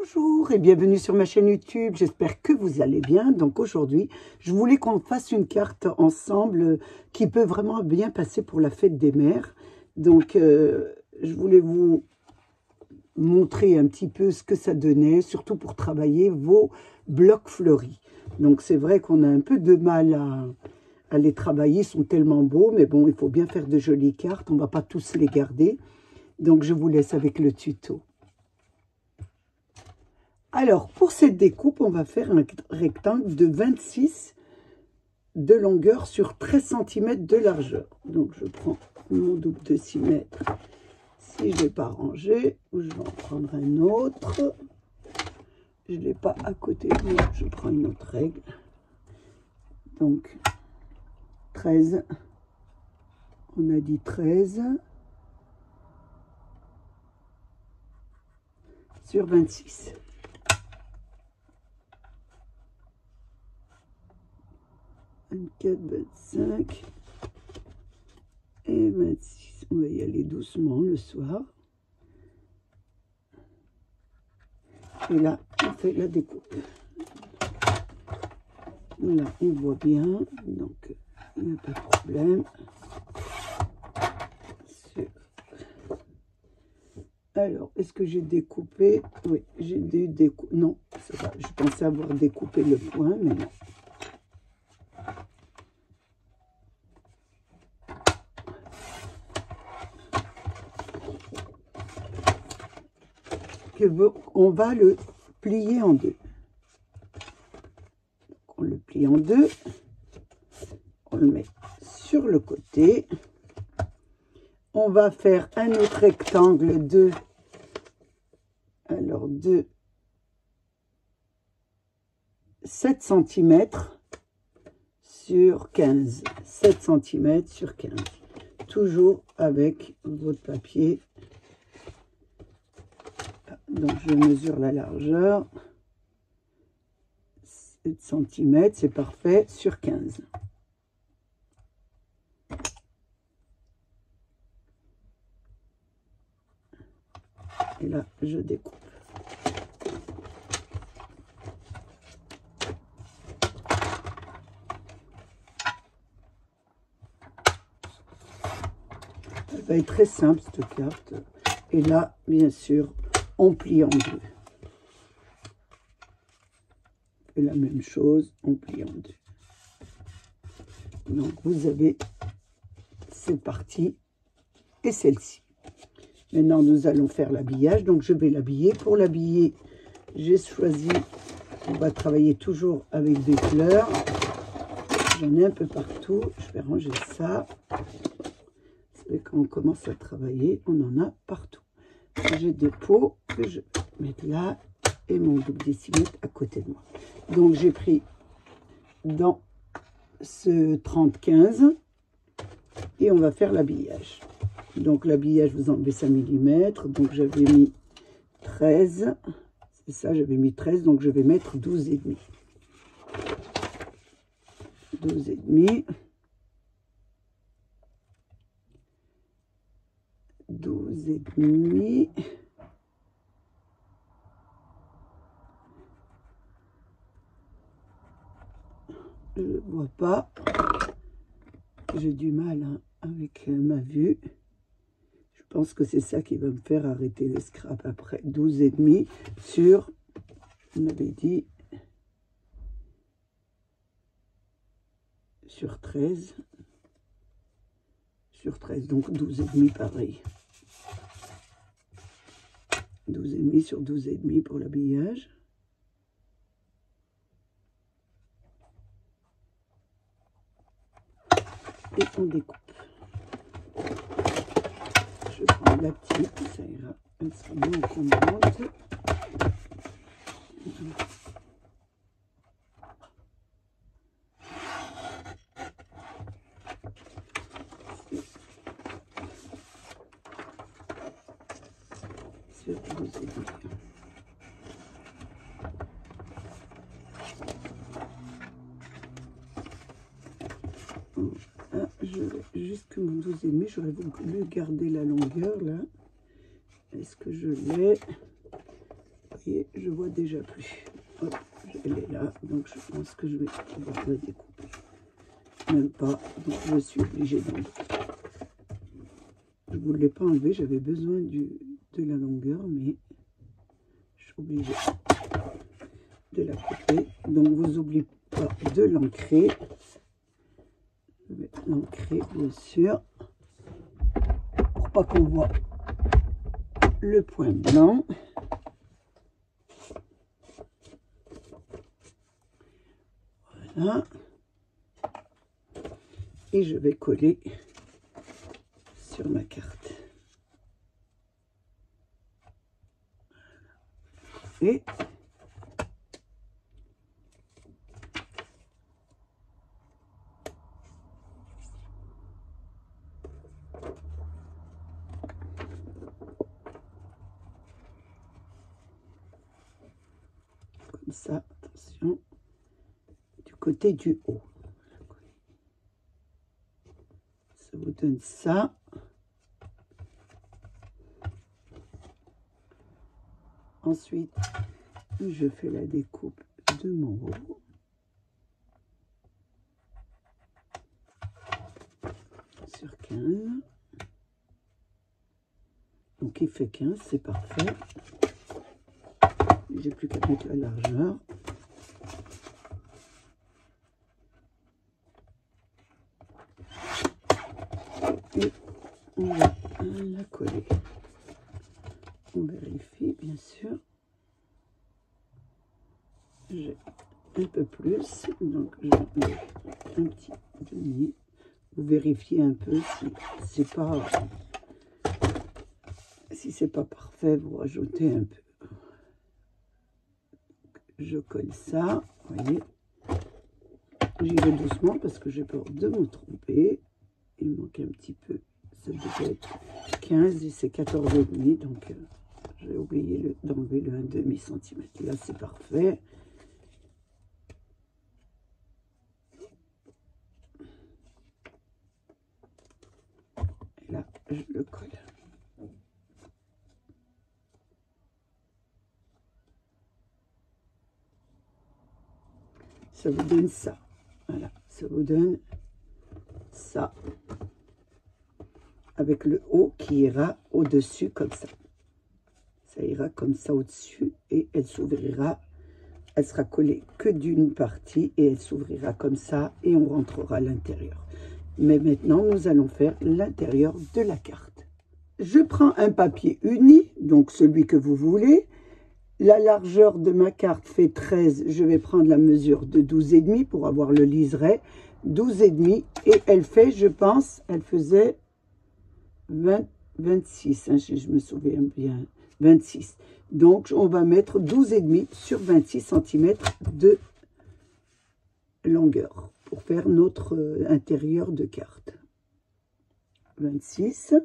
Bonjour et bienvenue sur ma chaîne YouTube, j'espère que vous allez bien. Donc aujourd'hui, je voulais qu'on fasse une carte ensemble qui peut vraiment bien passer pour la fête des mères. Donc je voulais vous montrer un petit peu ce que ça donnait, surtout pour travailler vos blocs fleuris. Donc c'est vrai qu'on a un peu de mal à les travailler, ils sont tellement beaux, mais bon, il faut bien faire de jolies cartes, on ne va pas tous les garder. Donc je vous laisse avec le tuto. Alors, pour cette découpe, on va faire un rectangle de 26 de longueur sur 13 cm de largeur. Donc, je prends mon double de 6 mètres. Si je ne l'ai pas rangé, ou je vais en prendre un autre. Je ne l'ai pas à côté de moi, je prends une autre règle. Donc, 13. On a dit 13 sur 26. 24, 25 et 26. On va y aller doucement le soir. Et là, on fait la découpe. Là, on voit bien. Donc, il n'y a pas de problème. Alors, est-ce que j'ai découpé? Oui, j'ai découpé. Non, ça va. Je pensais avoir découpé le point, mais non. On va le plier en deux. On le plie en deux. On le met sur le côté. On va faire un autre rectangle de 7 cm sur 15. 7 cm sur 15. Toujours avec votre papier. Donc, je mesure la largeur. 7 cm, c'est parfait, sur 15. Et là, je découpe. Elle va être très simple, cette carte. Et là, bien sûr, on plie en deux. Et la même chose, on plie en deux. Donc, vous avez cette partie et celle-ci. Maintenant, nous allons faire l'habillage. Donc, je vais l'habiller. Pour l'habiller, j'ai choisi, on va travailler toujours avec des fleurs. J'en ai un peu partout. Je vais ranger ça. Et quand on commence à travailler, on en a partout. J'ai des pots que je vais mettre là et mon double décimètre à côté de moi. Donc, j'ai pris dans ce 30-15 et on va faire l'habillage. Donc, l'habillage, vous enlevez 5 mm. Donc, j'avais mis 13. C'est ça, j'avais mis 13. Donc, je vais mettre 12,5. 12,5. 12,5. Je ne vois pas. J'ai du mal hein, avec ma vue. Je pense que c'est ça qui va me faire arrêter le scrap après. 12,5 sur, on avait dit, sur 13. Sur 13, donc 12,5 pareil. 12,5 sur 12,5 pour l'habillage. Et on découpe. Je prends la petite, ça ira, elle sera moins encombrante. Sur 12,5. Jusque mon 12,5, j'aurais voulu garder la longueur là. Est-ce que je l'ai? voyez, je vois déjà plus. Hop, elle est là, donc je pense que je vais pouvoir la découper. Même pas, donc je suis obligée d'enlever. Je ne voulais pas enlever, j'avais besoin de la longueur, mais je suis obligée de la couper. Donc vous n'oubliez pas de l'ancrer. Je vais l'ancrer bien sûr, pour pas qu'on voit le point blanc. Voilà. Et je vais coller sur ma carte. Et comme ça, attention, du côté du haut. Ça vous donne ça. Ensuite, je fais la découpe de mon haut. Sur 15. Donc il fait 15, c'est parfait. J'ai plus qu'à mettre la largeur. Et on va la coller. On vérifie bien sûr. J'ai un peu plus, donc je mets un petit demi. Vous vérifiez un peu si c'est pas parfait, vous rajoutez un peu. Je colle ça, vous voyez. J'y vais doucement parce que j'ai peur de me tromper. Il manque un petit peu. Ça devait être 15 et c'est 14,5, donc j'ai oublié d'enlever le 1,5 cm. Là, c'est parfait. Et là, je le colle. Ça vous donne ça. Voilà, ça vous donne ça. Avec le haut qui ira au-dessus comme ça. Ça ira comme ça au-dessus et elle s'ouvrira. Elle sera collée que d'une partie et elle s'ouvrira comme ça et on rentrera à l'intérieur. Mais maintenant, nous allons faire l'intérieur de la carte. Je prends un papier uni, donc celui que vous voulez. La largeur de ma carte fait 13. Je vais prendre la mesure de 12,5 pour avoir le liseré. 12,5 et elle fait, je pense, elle faisait 26, hein, si je me souviens bien, 26. Donc, on va mettre 12,5 sur 26 cm de longueur pour faire notre intérieur de carte. 26.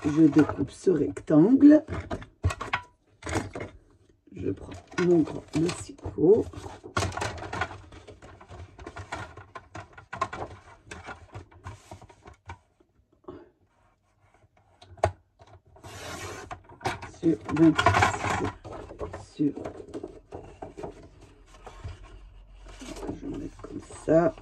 Je découpe ce rectangle. Je prends mon grand massicot. Sur 26. Sur. Je vais mettre comme ça.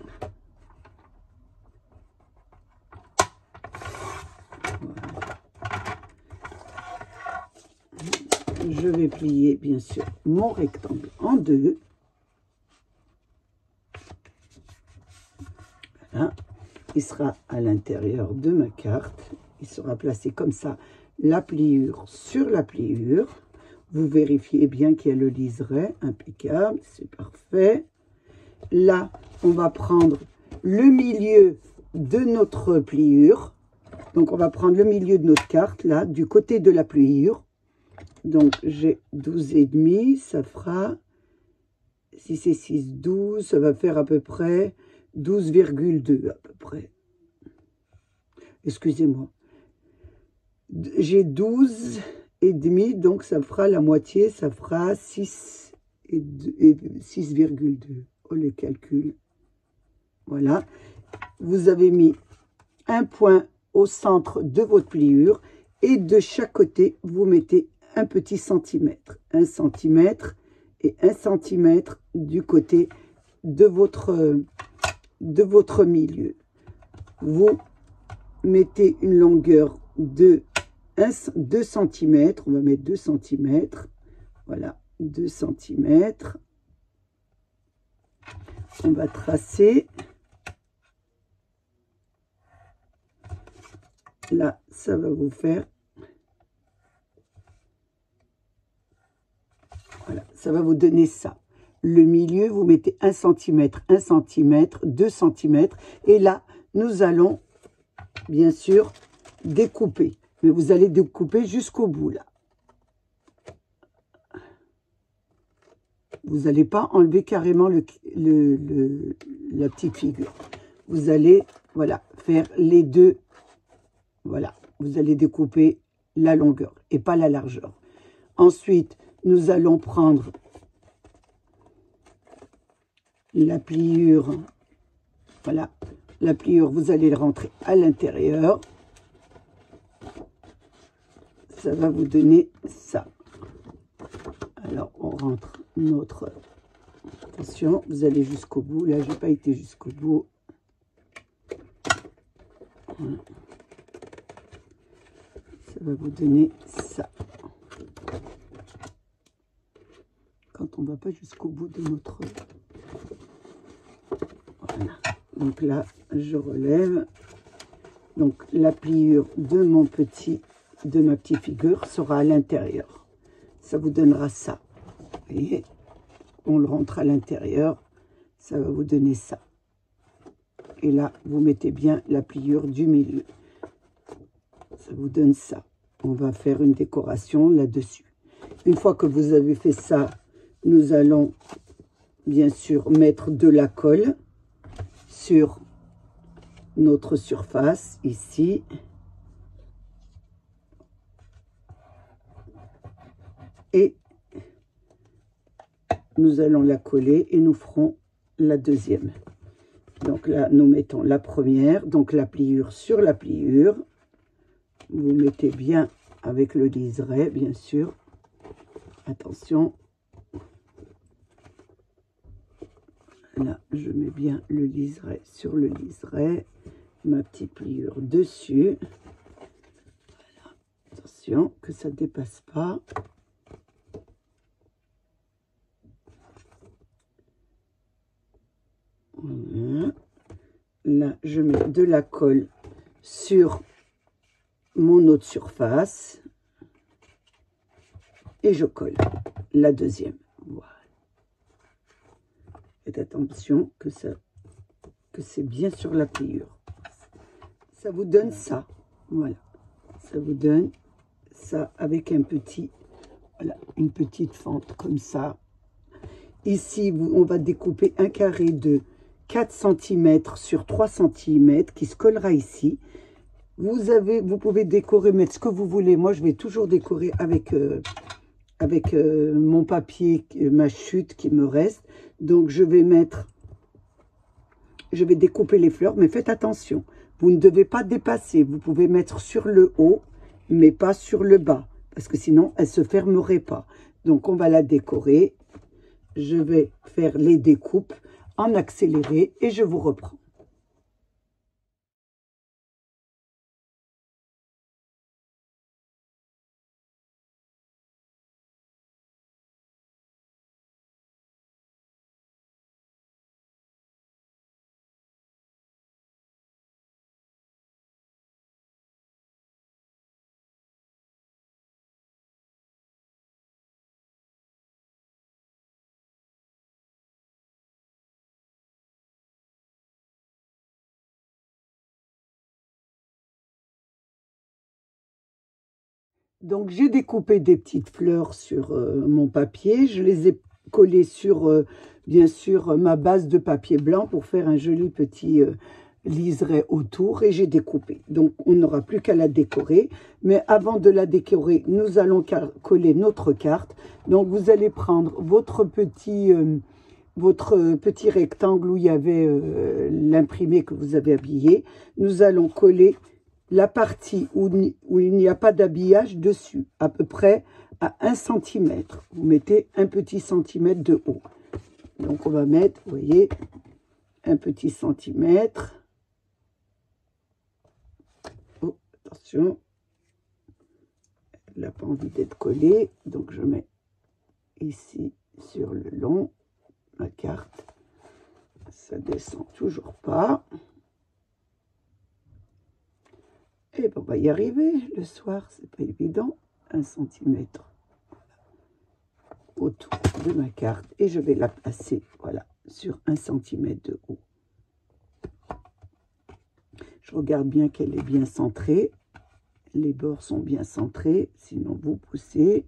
Je vais plier, bien sûr, mon rectangle en deux. Voilà. Il sera à l'intérieur de ma carte. Il sera placé comme ça, la pliure sur la pliure. Vous vérifiez bien qu'il y a le liseré, impeccable, c'est parfait. Là, on va prendre le milieu de notre pliure. Donc, on va prendre le milieu de notre carte, là, du côté de la pliure. Donc, j'ai 12,5, ça fera, si c'est 6, 12, ça va faire à peu près 12,2 à peu près. Excusez-moi. J'ai 12,5, donc ça fera la moitié, ça fera 6,2. Oh, les calculs. Voilà. Vous avez mis un point au centre de votre pliure Et de chaque côté, vous mettez un petit centimètre. 1 centimètre et 1 centimètre du côté de votre milieu. Vous mettez une longueur de 2 cm. On va mettre 2 cm. Voilà, 2 cm. On va tracer. Là, ça va vous faire... Voilà, ça va vous donner ça. Le milieu, vous mettez 1 cm, 1 cm, 2 cm. Et là, nous allons, bien sûr, découper. Mais vous allez découper jusqu'au bout, là. Vous n'allez pas enlever carrément la petite figure. Vous allez, voilà, faire les deux. Voilà, vous allez découper la longueur et pas la largeur. Ensuite, nous allons prendre la pliure. Voilà, la pliure, vous allez le rentrer à l'intérieur. Ça va vous donner ça. Alors, on rentre notre... Attention, vous allez jusqu'au bout. Là, je n'ai pas été jusqu'au bout. Voilà. Ça va vous donner ça. Quand on ne va pas jusqu'au bout de notre... Voilà. Donc là, je relève. Donc, la pliure de ma petite figure sera à l'intérieur. Ça vous donnera ça. Vous voyez, on le rentre à l'intérieur. Ça va vous donner ça. Et là, vous mettez bien la pliure du milieu. Ça vous donne ça. On va faire une décoration là-dessus. Une fois que vous avez fait ça, nous allons bien sûr mettre de la colle sur notre surface ici. Et nous allons la coller et nous ferons la deuxième. Donc là, nous mettons la première, donc la pliure sur la pliure. Vous mettez bien avec le liseré, bien sûr. Attention. Là, je mets bien le liseré sur le liseré. Ma petite pliure dessus. Voilà. Attention que ça ne dépasse pas. Voilà. Là, je mets de la colle sur mon autre surface et je colle la deuxième. Voilà. Faites attention que c'est bien sur la pliure. Ça vous donne ça. Voilà. Ça vous donne ça avec un petit, voilà, une petite fente comme ça. Ici, on va découper un carré de 4 cm sur 3 cm qui se collera ici. Vous pouvez décorer, mettre ce que vous voulez. Moi, je vais toujours décorer avec mon papier, ma chute qui me reste. Donc, je vais découper les fleurs, mais faites attention. Vous ne devez pas dépasser. Vous pouvez mettre sur le haut, mais pas sur le bas, parce que sinon, elle ne se fermerait pas. Donc, on va la décorer. Je vais faire les découpes en accéléré et je vous reprends. Donc, j'ai découpé des petites fleurs sur mon papier. Je les ai collées sur, bien sûr, ma base de papier blanc pour faire un joli petit liseré autour. Et j'ai découpé. Donc, on n'aura plus qu'à la décorer. Mais avant de la décorer, nous allons coller notre carte. Donc, vous allez prendre votre petit rectangle où il y avait l'imprimé que vous avez habillé. Nous allons coller la partie où il n'y a pas d'habillage dessus, à peu près à 1 cm. Vous mettez un petit centimètre de haut. Donc, on va mettre, vous voyez, un petit centimètre. Oh, attention. Elle n'a pas envie d'être collée. Donc, je mets ici sur le long ma carte. Ça descend toujours pas. Et on va y arriver le soir, c'est pas évident. 1 centimètre autour de ma carte et je vais la placer, voilà, sur 1 centimètre de haut. Je regarde bien qu'elle est bien centrée. Les bords sont bien centrés, sinon vous poussez.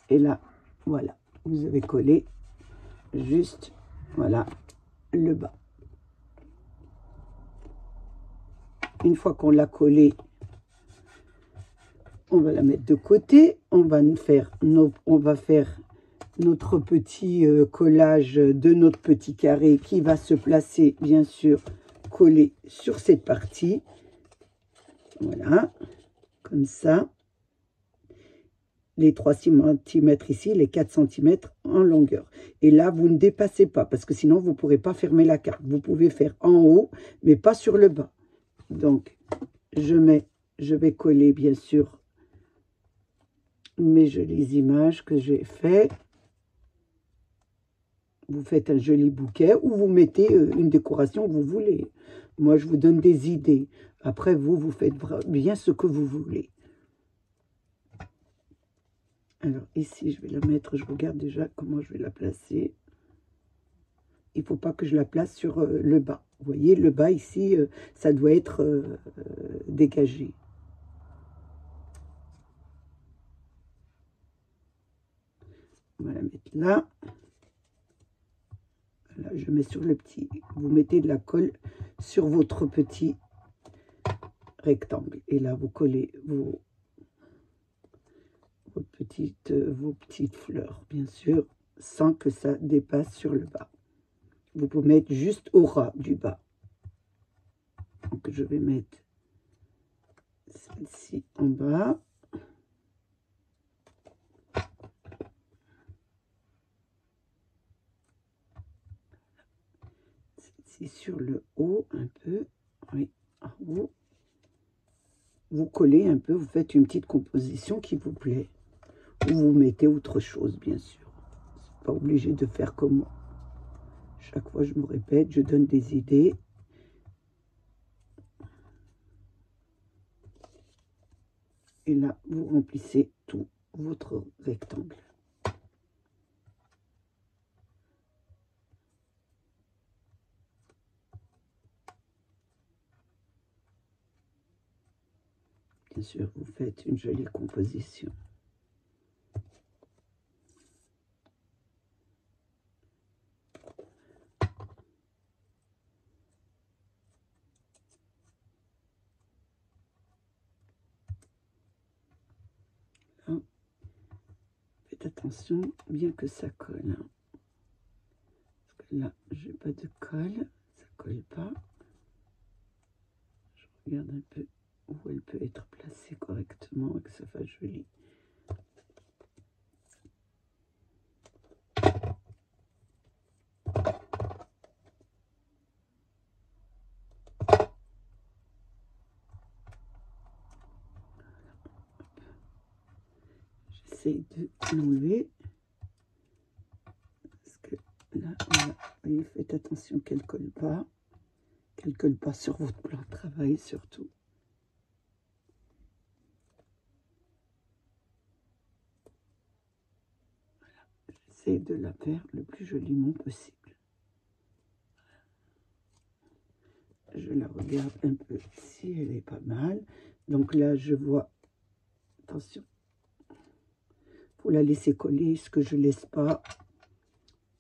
Et là, voilà, vous avez collé juste, voilà, le bas. Une fois qu'on l'a collé, on va la mettre de côté. On va faire notre petit collage de notre petit carré qui va se placer, bien sûr, collé sur cette partie. Voilà, comme ça. Les 3 cm ici, les 4 cm en longueur. Et là, vous ne dépassez pas, parce que sinon, vous ne pourrez pas fermer la carte. Vous pouvez faire en haut, mais pas sur le bas. Donc, je vais coller, bien sûr, mes jolies images que j'ai fait. Vous faites un joli bouquet ou vous mettez une décoration que vous voulez. Moi, je vous donne des idées. Après, vous faites bien ce que vous voulez. Alors, ici, je vais la mettre. Je regarde déjà comment je vais la placer. Il ne faut pas que je la place sur le bas. Vous voyez, le bas, ici, ça doit être dégagé. On va la mettre là. Là, je mets sur le petit. Vous mettez de la colle sur votre petit rectangle. Et là, vous collez vos petites fleurs, bien sûr, sans que ça dépasse sur le bas. Vous pouvez mettre juste au ras du bas. Donc, je vais mettre celle-ci en bas. Celle-ci sur le haut, un peu. Oui, en haut. Vous collez un peu, vous faites une petite composition qui vous plaît. Ou vous mettez autre chose, bien sûr. C'est pas obligé de faire comme moi. Chaque fois, je me répète, je donne des idées. Et là, vous remplissez tout votre rectangle. Bien sûr, vous faites une jolie composition. Là, faites attention, bien que ça colle. Hein. Parce que là, je n'ai pas de colle, ça ne colle pas. Je regarde un peu où elle peut être placée correctement et que ça fasse joli. J'essaie de l'enlever. Parce que là, voilà, voyez, faites attention qu'elle ne colle pas. Qu'elle ne colle pas sur votre plan de travail surtout. Voilà. J'essaie de la faire le plus joliment possible. Je la regarde un peu si elle est pas mal. Donc là, je vois, attention, faut la laisser coller, ce que je laisse pas.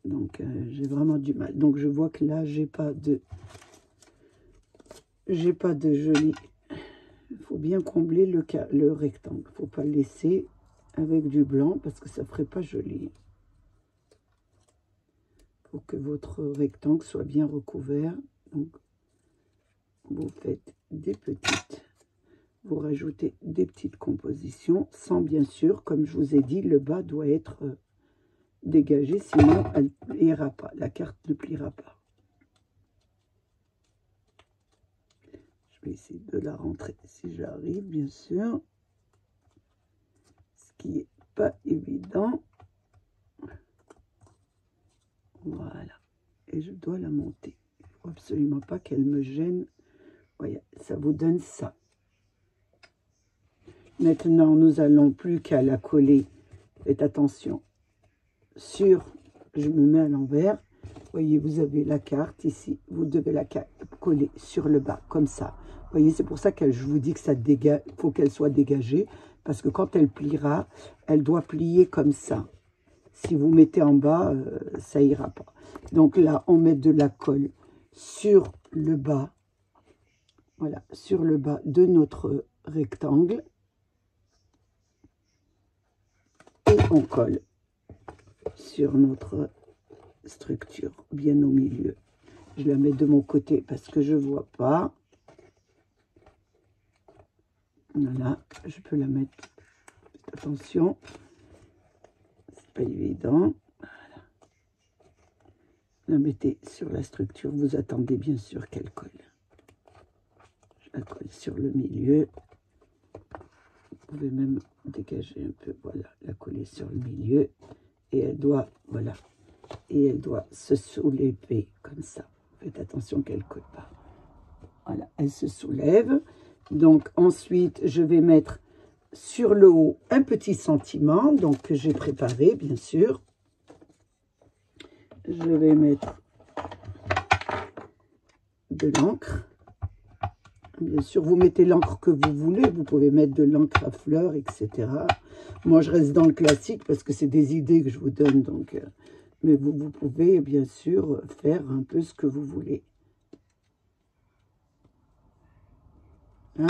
Donc, j'ai vraiment du mal. Donc, je vois que là, j'ai pas de joli. Il faut bien combler le rectangle. Faut pas le laisser avec du blanc parce que ça ferait pas joli. Faut que votre rectangle soit bien recouvert. Donc, vous faites des petites vous rajoutez des petites compositions, sans bien sûr, comme je vous ai dit, le bas doit être dégagé, sinon elle ne pliera pas, la carte ne pliera pas. Je vais essayer de la rentrer si j'arrive, bien sûr, ce qui n'est pas évident. Voilà, et je dois la monter. Il ne faut absolument pas qu'elle me gêne. Voyez, ça vous donne ça. Maintenant, nous allons plus qu'à la coller. Faites attention. Je me mets à l'envers. Voyez, vous avez la carte ici. Vous devez la coller sur le bas, comme ça. Voyez, c'est pour ça que je vous dis que ça dégage. Il faut qu'elle soit dégagée, parce que quand elle pliera, elle doit plier comme ça. Si vous mettez en bas, ça ira pas. Donc là, on met de la colle sur le bas. Voilà, sur le bas de notre rectangle. Et on colle sur notre structure, bien au milieu. Je la mets de mon côté parce que je ne vois pas. Voilà, je peux la mettre. Attention, c'est pas évident. Voilà. La mettez sur la structure. Vous attendez bien sûr qu'elle colle. Je la colle sur le milieu. Vous pouvez même dégager un peu, voilà, la coller sur le milieu, et elle doit, voilà, et elle doit se soulever comme ça. Faites attention qu'elle ne colle pas. Voilà, elle se soulève. Donc ensuite, je vais mettre sur le haut un petit sentiment, donc que j'ai préparé, bien sûr. Je vais mettre de l'encre. Bien sûr, vous mettez l'encre que vous voulez. Vous pouvez mettre de l'encre à fleurs, etc. Moi, je reste dans le classique parce que c'est des idées que je vous donne. Donc, mais vous pouvez, bien sûr, faire un peu ce que vous voulez. Hein?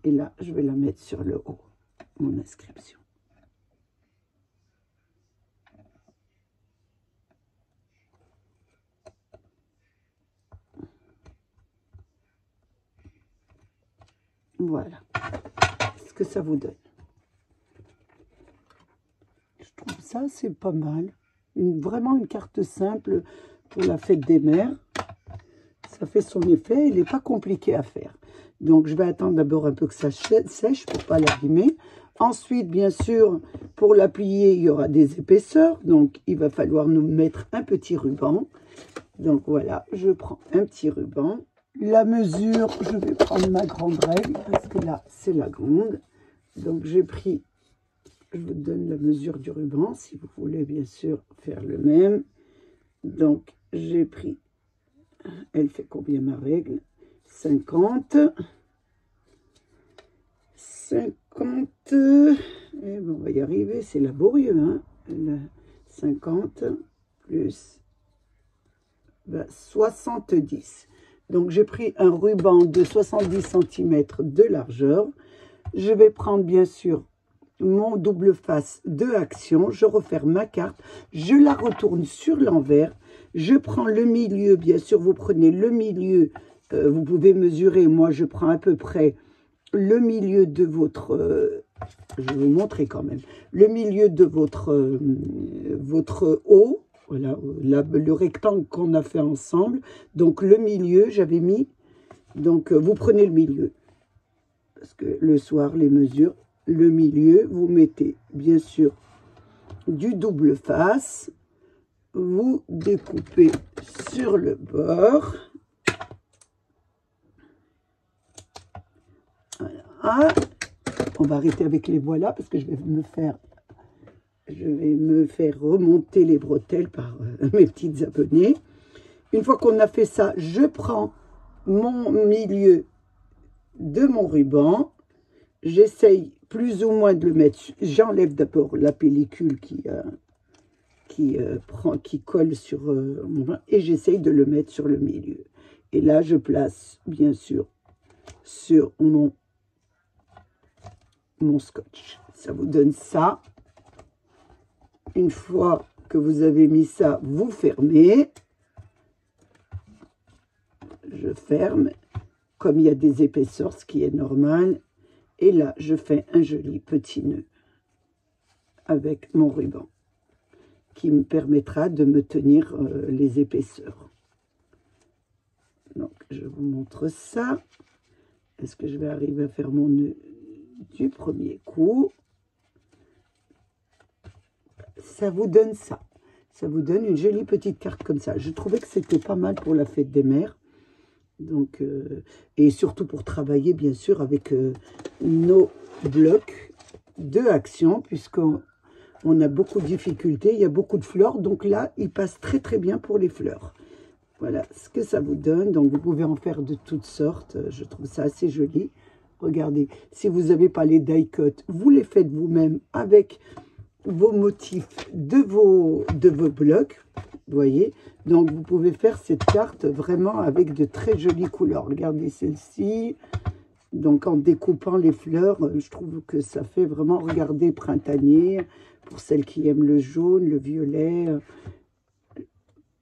Et là, je vais la mettre sur le haut, mon inscription. Voilà ce que ça vous donne. Je trouve ça, c'est pas mal. Vraiment une carte simple pour la fête des mères. Ça fait son effet, il n'est pas compliqué à faire. Donc, je vais attendre d'abord un peu que ça sèche pour ne pas l'abîmer. Ensuite, bien sûr, pour la plier, il y aura des épaisseurs. Donc, il va falloir nous mettre un petit ruban. Donc, voilà, je prends un petit ruban. La mesure, je vais prendre ma grande règle parce que là, c'est la grande. Donc, j'ai pris, je vous donne la mesure du ruban si vous voulez bien sûr faire le même. Donc, j'ai pris, elle fait combien ma règle? 50. 50. Et bon, on va y arriver, c'est laborieux, hein. 50 plus 70. Donc, j'ai pris un ruban de 70 cm de largeur. Je vais prendre, bien sûr, mon double face de action. Je referme ma carte. Je la retourne sur l'envers. Je prends le milieu. Bien sûr, vous prenez le milieu. Vous pouvez mesurer. Moi, je prends à peu près le milieu de votre... je vais vous montrer quand même. Le milieu de votre haut. Voilà, le rectangle qu'on a fait ensemble. Donc, le milieu, j'avais mis... Donc, vous prenez le milieu. Parce que le soir, les mesures, le milieu, vous mettez, bien sûr, du double face. Vous découpez sur le bord. Voilà. On va arrêter avec les voilas parce que je vais me faire remonter les bretelles par mes petites abonnées. Une fois qu'on a fait ça, je prends mon milieu de mon ruban. J'essaye plus ou moins de le mettre. J'enlève d'abord la pellicule qui colle sur mon ruban et j'essaye de le mettre sur le milieu. Et là, je place, bien sûr, sur mon scotch. Ça vous donne ça. Une fois que vous avez mis ça, vous fermez. Je ferme. Comme il y a des épaisseurs, ce qui est normal. Et là, je fais un joli petit nœud avec mon ruban qui me permettra de me tenir les épaisseurs. Donc, je vous montre ça. Est-ce que je vais arriver à faire mon nœud du premier coup? Ça vous donne ça. Ça vous donne une jolie petite carte comme ça. Je trouvais que c'était pas mal pour la fête des mères. Donc, et surtout pour travailler, bien sûr, avec nos blocs de action, puisqu'on a beaucoup de difficultés. Il y a beaucoup de fleurs. Donc là, il passe très, très bien pour les fleurs. Voilà ce que ça vous donne. Donc, vous pouvez en faire de toutes sortes. Je trouve ça assez joli. Regardez, si vous n'avez pas les die-cut, vous les faites vous-même avec vos motifs de vos blocs, vous voyez. Donc vous pouvez faire cette carte vraiment avec de très jolies couleurs. Regardez celle-ci. Donc en découpant les fleurs, je trouve que ça fait vraiment, regardez, printanier. Pour celles qui aiment le jaune, le violet,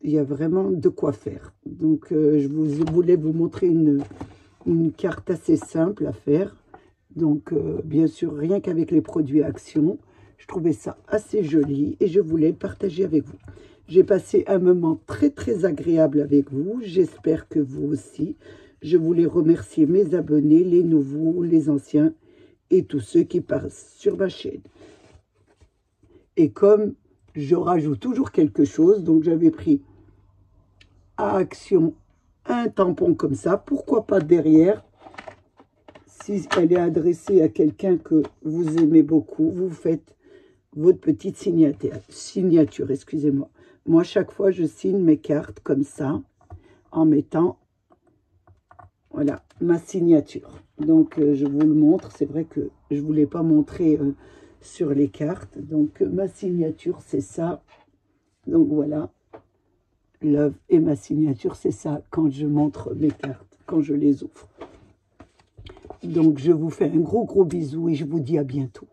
il y a vraiment de quoi faire. Donc je voulais vous montrer une carte assez simple à faire. Donc bien sûr, rien qu'avec les produits Action. Je trouvais ça assez joli et je voulais le partager avec vous. J'ai passé un moment très très agréable avec vous. J'espère que vous aussi. Je voulais remercier mes abonnés, les nouveaux, les anciens et tous ceux qui passent sur ma chaîne. Et comme je rajoute toujours quelque chose, donc j'avais pris à Action un tampon comme ça. Pourquoi pas derrière? Si elle est adressée à quelqu'un que vous aimez beaucoup, vous faites votre petite signature, excusez-moi. Moi, chaque fois, je signe mes cartes comme ça, en mettant, voilà, ma signature. Donc, je vous le montre. C'est vrai que je ne voulais pas montrer sur les cartes. Donc, ma signature, c'est ça. Donc, voilà. Love et ma signature, c'est ça quand je montre mes cartes, quand je les ouvre. Donc, je vous fais un gros bisou et je vous dis à bientôt.